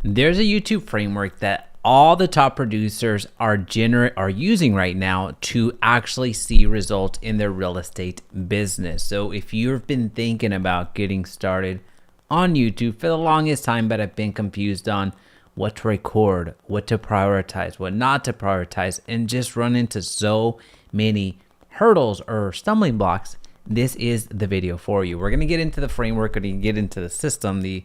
There's a YouTube framework that all the top producers are using right now to actually see results in their real estate business. So if you've been thinking about getting started on YouTube for the longest time, but have been confused on what to record, what to prioritize, what not to prioritize, and just run into so many hurdles or stumbling blocks, this is the video for you. We're going to get into the framework, we're going to get into the system, the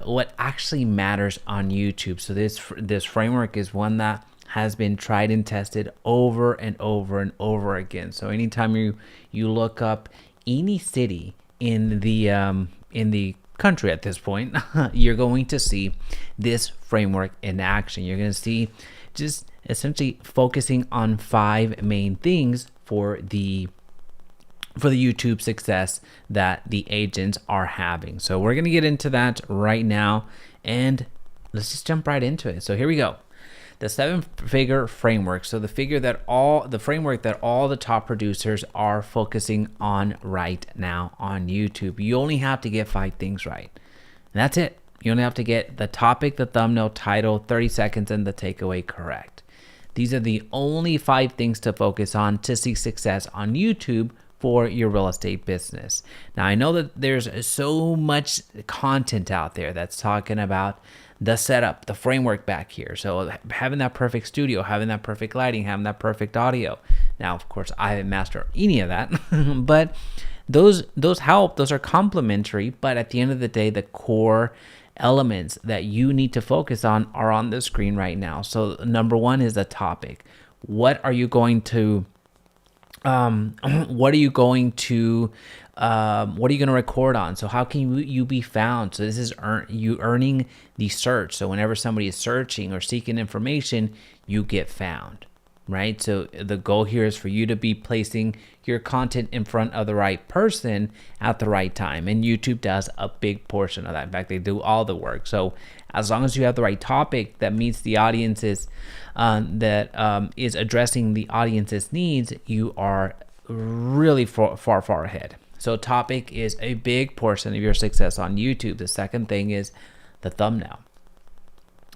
what actually matters on YouTube. So this framework is one that has been tried and tested over and over and over again. So anytime you look up any city in the country at this point, you're going to see this framework in action. You're going to see just essentially focusing on 5 main things for the YouTube success that the agents are having. So we're going to get into that right now, and let's just jump right into it. So here we go. The 7-figure framework. So the framework that all the top producers are focusing on right now on YouTube. You only have to get 5 things right. And that's it. You only have to get the topic, the thumbnail, title, 30 seconds, and the takeaway correct. These are the only 5 things to focus on to see success on YouTube for your real estate business. Now, I know that there's so much content out there that's talking about the setup, the framework back here. So having that perfect studio, having that perfect lighting, having that perfect audio. Now, of course, I haven't mastered any of that, but those help, those are complementary, but at the end of the day, the core elements that you need to focus on are on the screen right now. So number 1 is the topic. What are you going to what are you going to record on? So how can you be found? So this is earning the search. So whenever somebody is searching or seeking information, you get found, right? So the goal here is for you to be placing your content in front of the right person at the right time. And YouTube does a big portion of that. In fact, they do all the work. So as long as you have the right topic that meets the audience's, is addressing the audience's needs, you are really far ahead. So topic is a big portion of your success on YouTube. The second thing is the thumbnail.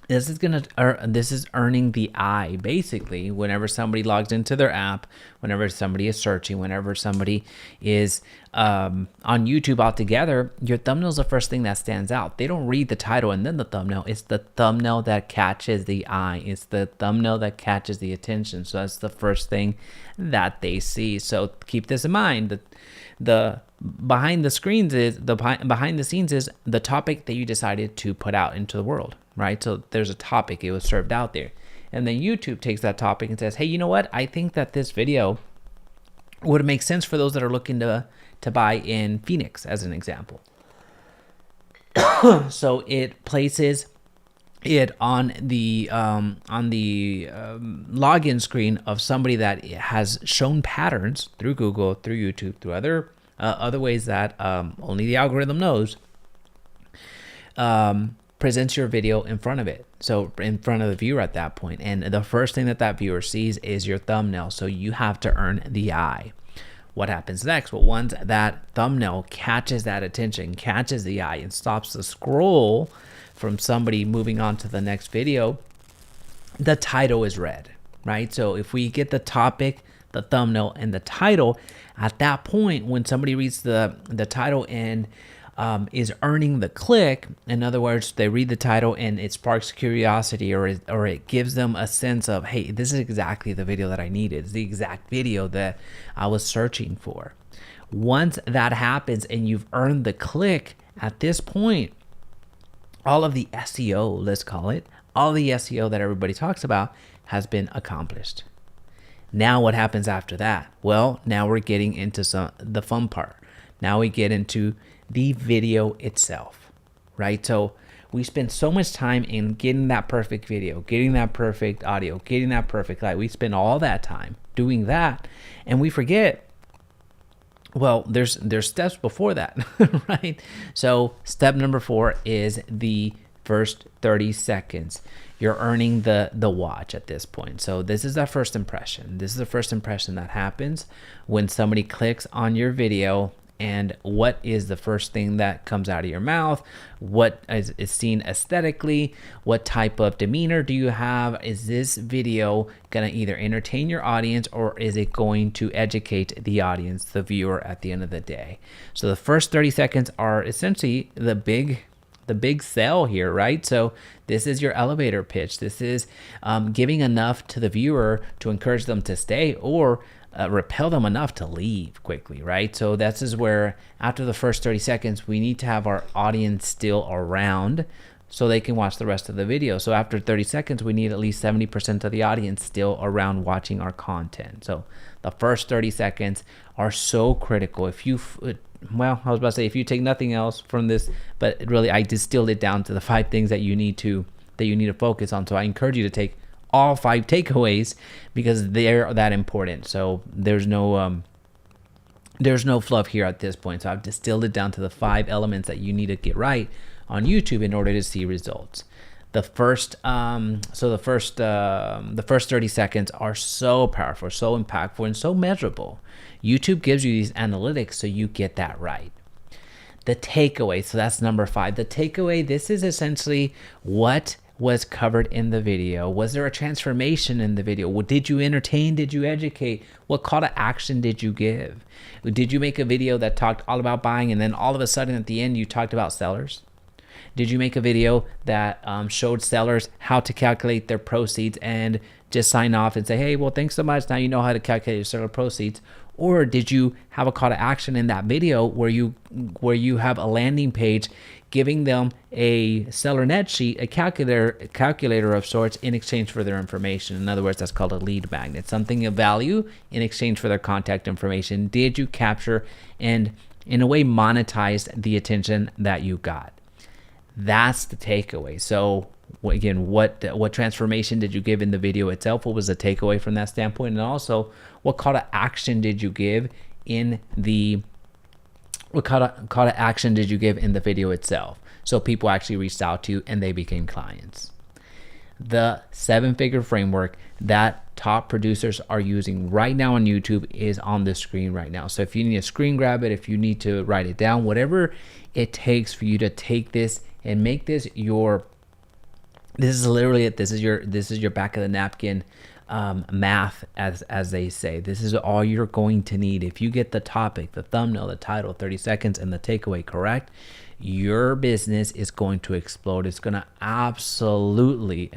This is earning the eye, basically. Whenever somebody logs into their app, whenever somebody is searching, whenever somebody is on YouTube altogether, your thumbnail is the first thing that stands out. They don't read the title and then the thumbnail. It's the thumbnail that catches the eye. It's the thumbnail that catches the attention. So that's the first thing that they see. So keep this in mind. The behind the scenes is the topic that you decided to put out into the world, right? So there's a topic, it was served out there, and then YouTube takes that topic and says, hey, you know what, I think that this video would make sense for those that are looking to buy in Phoenix, as an example. So it places it on the login screen of somebody that has shown patterns through Google, through YouTube, through other ways that only the algorithm knows, presents your video in front of it. So in front of the viewer at that point. And the first thing that viewer sees is your thumbnail. So you have to earn the eye. What happens next? Well, once that thumbnail catches that attention, catches the eye, and stops the scroll from somebody moving on to the next video, the title is read, right? So if we get the topic, the thumbnail, and the title, at that point, when somebody reads the title and is earning the click, in other words, they read the title and it sparks curiosity, or it gives them a sense of, hey, this is exactly the video that I needed. It's the exact video that I was searching for. Once that happens and you've earned the click, at this point, all of the SEO, let's call it, all the SEO that everybody talks about has been accomplished. Now what happens after that? Well, now we're getting into the fun part. Now we get into the video itself, right? So we spend so much time in getting that perfect video, getting that perfect audio, getting that perfect light. We spend all that time doing that, and we forget, well, there's steps before that, right? So step number 4 is the first 30 seconds. You're earning the watch at this point. So this is the first impression. This is the first impression that happens when somebody clicks on your video and what is the first thing that comes out of your mouth, what is seen aesthetically, what type of demeanor do you have. Is this video going to either entertain your audience, or is it going to educate the audience, the viewer, at the end of the day? So the first 30 seconds are essentially the big sell here, right? So this is your elevator pitch. This is giving enough to the viewer to encourage them to stay, or repel them enough to leave quickly, right? So this is where after the first 30 seconds, we need to have our audience still around so they can watch the rest of the video. So after 30 seconds, we need at least 70% of the audience still around watching our content. So the first 30 seconds are so critical. If you, well, I was about to say, if you take nothing else from this, but really I distilled it down to the 5 things that you need to focus on. So I encourage you to take all 5 takeaways because they're that important. So there's no fluff here at this point. So I've distilled it down to the 5 elements that you need to get right on YouTube in order to see results. The first 30 seconds are so powerful, so impactful, and so measurable. YouTube gives you these analytics so you get that right. The takeaway, so that's number 5. The takeaway, this is essentially what was covered in the video. Was there a transformation in the video? Did you entertain? Did you educate? What call to action did you give? Did you make a video that talked all about buying, and then all of a sudden at the end you talked about sellers? Did you make a video that showed sellers how to calculate their proceeds and just sign off and say, hey, well, thanks so much, now you know how to calculate your seller proceeds? Or did you have a call to action in that video where you have a landing page giving them a seller net sheet, a calculator of sorts, in exchange for their information? In other words, that's called a lead magnet, something of value in exchange for their contact information. Did you capture and in a way monetize the attention that you got? That's the takeaway. So again, what transformation did you give in the video itself? What was the takeaway from that standpoint? And also, what call to action did you give in the video itself? So people actually reached out to you and they became clients. The 7-figure framework that top producers are using right now on YouTube is on the screen right now. So if you need to screen grab it, if you need to write it down, whatever it takes for you to take this and make this your, this is literally it. This is your back of the napkin math, as they say. This is all you're going to need. If you get the topic, the thumbnail, the title, 30 seconds, and the takeaway correct, your business is going to explode. It's going to absolutely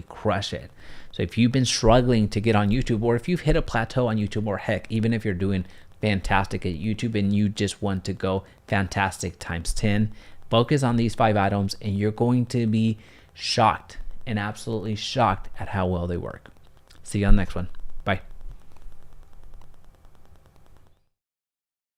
crush it. So if you've been struggling to get on YouTube, or if you've hit a plateau on YouTube, or heck, even if you're doing fantastic at YouTube and you just want to go fantastic times 10, focus on these 5 items and you're going to be shocked and absolutely shocked at how well they work. See you on the next one. Bye.